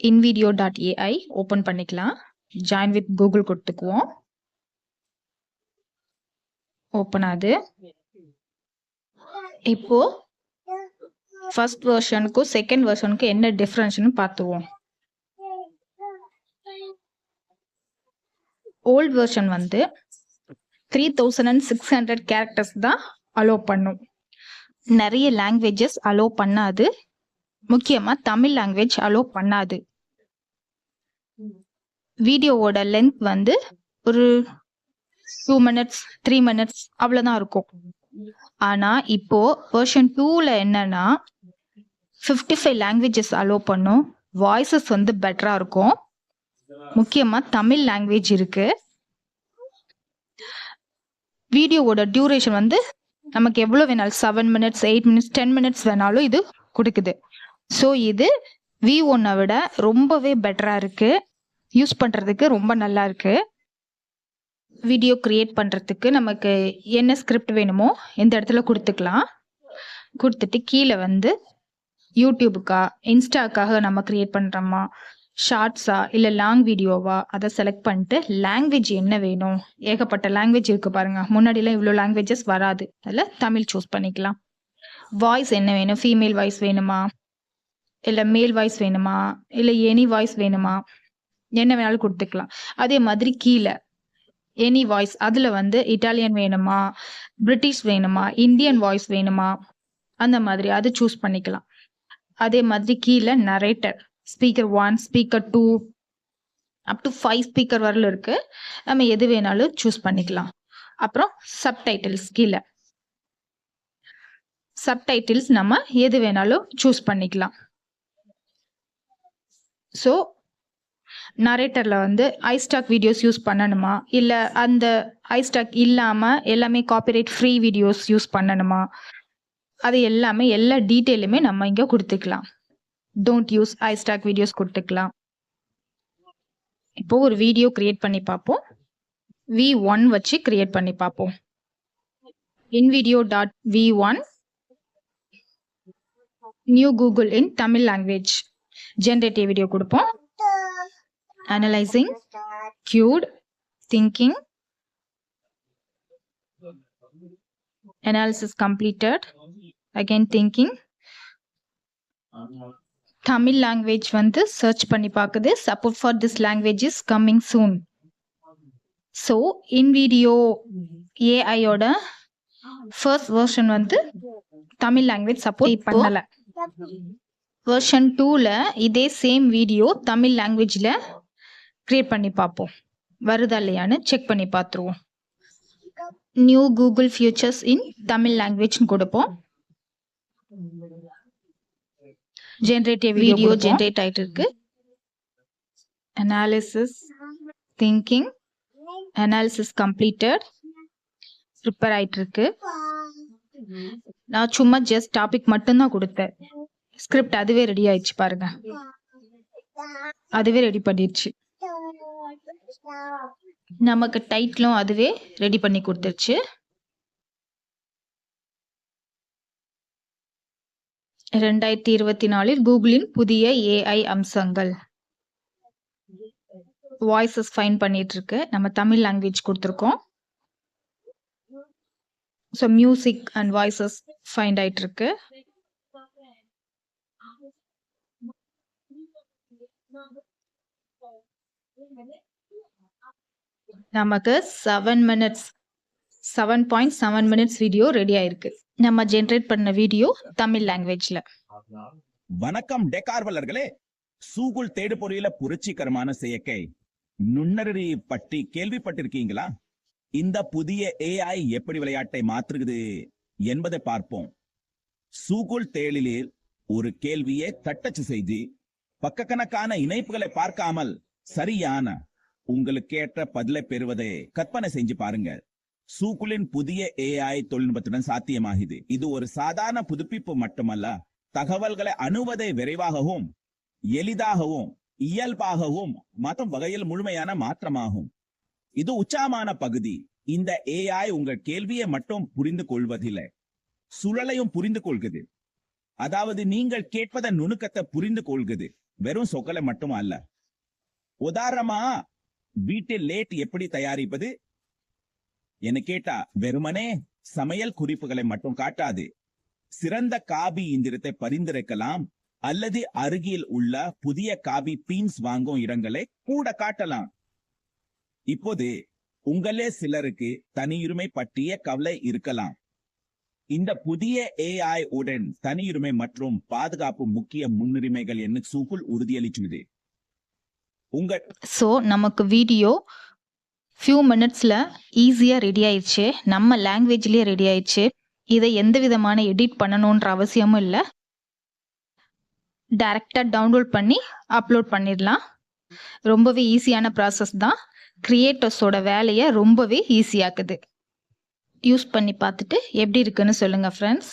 invideo.ai open பண்ணிக்கலாம். Join with Google கொடுத்துக்குவோம். Open ஆகுது. இப்போ ஃபர்ஸ்ட் வெர்ஷனுக்கும் செகண்ட் வெர்ஷனுக்கும் என்ன டிஃபரன்ஸ்னு பார்த்துவோம். ஓல்ட் வெர்ஷன் வந்து 3600 கேரக்டர்ஸ் தான் அலோ பண்ணும். நிறைய லாங்குவேஜஸ் அலோ பண்ணாது. முக்கியமா தமிழ் லாங்குவேஜ் அலோ பண்ணாது. வீடியோவோட லென்த் வந்து ஒரு 2 minutes 3 minutes அவ்வளவுதான் இருக்கும். ஆனா இப்போ வெர்ஷன் 2ல என்னன்னா 55 லாங்குவேஜஸ் அலோ பண்ணும். வாய்ஸஸ் வந்து பெட்டரா இருக்கும். முக்கியமா தமிழ் லாங்குவேஜ் இருக்கு. வீடியோவோட டியூரேஷன் வந்து நமக்கு எவ்வளவு வேணாலும் 7 minutes 8 minutes 10 minutes வேணாலும் இது கொடுக்குது. ஸோ இது V1 விட ரொம்பவே பெட்டரா இருக்கு. யூஸ் பண்றதுக்கு ரொம்ப நல்லா இருக்கு. வீடியோ கிரியேட் பண்றதுக்கு நமக்கு என்ன ஸ்கிரிப்ட் வேணுமோ இந்த இடத்துல கொடுத்துக்கலாம். கொடுத்துட்டு கீழே வந்து யூடியூபுக்கா இன்ஸ்டாக்காக நம்ம கிரியேட் பண்றோமா, ஷார்ட்ஸா இல்ல லாங் வீடியோவா அதை செலக்ட் பண்ணிட்டு லாங்குவேஜ் என்ன வேணும், ஏகப்பட்ட லாங்குவேஜ் இருக்கு பாருங்க. முன்னாடிலாம் இவ்வளோ லாங்குவேஜஸ் வராது. அதில் தமிழ் சூஸ் பண்ணிக்கலாம். வாய்ஸ் என்ன வேணும், ஃபீமேல் வாய்ஸ் வேணுமா இல்லை மேல் வாய்ஸ் வேணுமா இல்லை எனி வாய்ஸ் வேணுமா, என்ன வேணாலும் கொடுத்துக்கலாம். அதே மாதிரி கீழே எனி வாய்ஸ் அதில் வந்து இட்டாலியன் வேணுமா, பிரிட்டிஷ் வேணுமா, இந்தியன் வாய்ஸ் வேணுமா, அந்த மாதிரி அது சூஸ் பண்ணிக்கலாம். அதே மாதிரி கீழே narrator speaker 1 speaker 2 up to 5 speaker வரல இருக்கு. நம்ம எது வேணாலும் சூஸ் பண்ணிக்கலாம். அப்புறம் சப்டைட்டில்ஸ் கீழே சப்டைட்டில்ஸ் நம்ம எது வேணாலும் சூஸ் பண்ணிக்கலாம். ஸோ நரேட்டர்ல வந்து ஐஸ்டாக் வீடியோஸ் யூஸ் பண்ணணுமா இல்ல அந்த ஐஸ்டாக் இல்லாம எல்லாமே காப்பிரைட் ஃப்ரீ வீடியோஸ் யூஸ் பண்ணணுமா, அது எல்லாமே எல்லா டீட்டெயிலுமே நம்ம இங்க கொடுத்துக்கலாம். டோன்ட் யூஸ் ஐஸ்டாக் வீடியோஸ் கொடுத்துக்கலாம். இப்போ ஒரு வீடியோ கிரியேட் பண்ணி பார்ப்போம். V1 வச்சு கிரியேட் பண்ணி பார்ப்போம். invideo.v1 நியூ கூகுள் இன் தமிழ் லாங்குவேஜ் ஜென்ரேட்டிவ் வீடியோ கொடுப்போம். Analysing, cued, thinking, analysis completed, again thinking. Tamil language வந்து சர்ச் பண்ணி பார்க்குது. support for this language is coming soon. So InVideo AI ஓட ஃபர்ஸ்ட் வெர்ஷன் வந்து தமிழ் லாங்குவேஜ் சப்போர்ட் பண்ணல. வெர்ஷன் 2ல இதே சேம் வீடியோ தமிழ் லாங்குவேஜ்ல create பண்ணி பார்ப்போம். வருதா இல்லையான்னு செக் பண்ணி பார்த்துருவோம். நியூ கூகுள் ஃபியூச்சர்ஸ் இன் தமிழ் லாங்குவேஜ் கொடுப்போம். ஜென்ரேட்டிவ் வீடியோ ஜென்ரேட் ஆயிட்டு இருக்கு. Analysis, thinking, analysis completed, prepare ஆயிட்டு இருக்கு. நான் சும்மா ஜஸ்ட் டாபிக் மட்டும்தான் கொடுத்தேன். ஸ்கிரிப்ட் அதுவே ரெடி ஆயிடுச்சு பாருங்க. அதுவே ரெடி பண்ணிடுச்சு. நமக்கு டைட்டிலும் அதுவே ரெடி பண்ணி கொடுத்துருச்சு. 2024 கூகுளின் புதிய AI அம்சங்கள். வாய்ஸஸ் ஃபைன் பண்ணிட்டு இருக்கு. நம்ம தமிழ் லாங்குவேஜ் கொடுத்துருக்கோம். So music and voices find ஆயிட்டு இருக்கு. நமக்கு 7.7 minutes வீடியோ ரெடி ஆயிருக்கு. நம்ம ஜெனரேட் பண்ண வீடியோ தமிழ் லாங்குவேஜ்ல. வணக்கம் டெக்கார்வலர்களே. கூகுள் தேடுபொறியில புரட்சிகரமான செயற்கை நுண்ணறிவு பற்றி கேள்விப்பட்டிருக்கீங்களா? இந்த புதிய AI எப்படி விளையாட்டை மாற்றுகிறது என்பதை பார்ப்போம். கூகுள் தேடலில் ஒரு கேள்வியை தட்டச்சு செய்து பக்கக்கணக்கான இணைப்புகளை பார்க்காமல் சரியான உங்களுக்கு ஏற்ற பதிலை பெறுவதை கற்பனை செஞ்சு பாருங்க. கூகுளின் புதிய AI தொழில்நுட்பத்துடன் சாத்தியமாகுது. இது ஒரு சாதாரண புதுப்பிப்பு மட்டுமல்ல, தகவல்களை அணுவதை விரைவாகவும் எளிதாகவும் இயல்பாகவும் மாற்றும் வகையில் முழுமையான மாற்றமாகும். இது உச்சமான பகுதி. இந்த AI உங்கள் கேள்வியை மட்டும் புரிந்து கொள்வதில்லை, சூழலையும் புரிந்து கொள்கிறது. அதாவது நீங்கள் கேட்பதன் நுணுக்கத்தை புரிந்து கொள்கிறது. வெறும் சொற்களை மட்டும் அல்ல. உதாரணமா வீட்டில் லேட் எப்படி தயாரிப்பது என கேட்டா வெறுமனே சமையல் குறிப்புகளை மட்டும் காட்டாது. சிறந்த காபி இயந்திரத்தை பரிந்துரைக்கலாம் அல்லது அருகில் உள்ள புதிய காபி பீன்ஸ் வாங்கும் இடங்களை கூட காட்டலாம். இப்போது உங்களே சிலருக்கு தனியுரிமை பற்றிய கவலை இருக்கலாம். இந்த புதிய AI உடன் தனியுரிமை மற்றும் பாதுகாப்பு முக்கிய முன்னுரிமைகள் என்ன சூகுல் உறுதியளிச்சுது. ஸோ நமக்கு வீடியோ ஃபியூ மினிட்ஸில் ஈஸியாக ரெடி ஆயிடுச்சு. நம்ம லாங்குவேஜ்லேயே ரெடி ஆயிடுச்சு. இதை எந்த விதமான எடிட் பண்ணணுன்ற அவசியமும் இல்லை. டைரெக்டாக டவுன்லோட் பண்ணி அப்லோட் பண்ணிடலாம். ரொம்பவே ஈஸியான ப்ராசஸ் தான். கிரியேட்டர்ஸோட வேலையை ரொம்பவே ஈஸியாக்குது. யூஸ் பண்ணி பார்த்துட்டு எப்படி இருக்குன்னு சொல்லுங்கள் ஃப்ரெண்ட்ஸ்.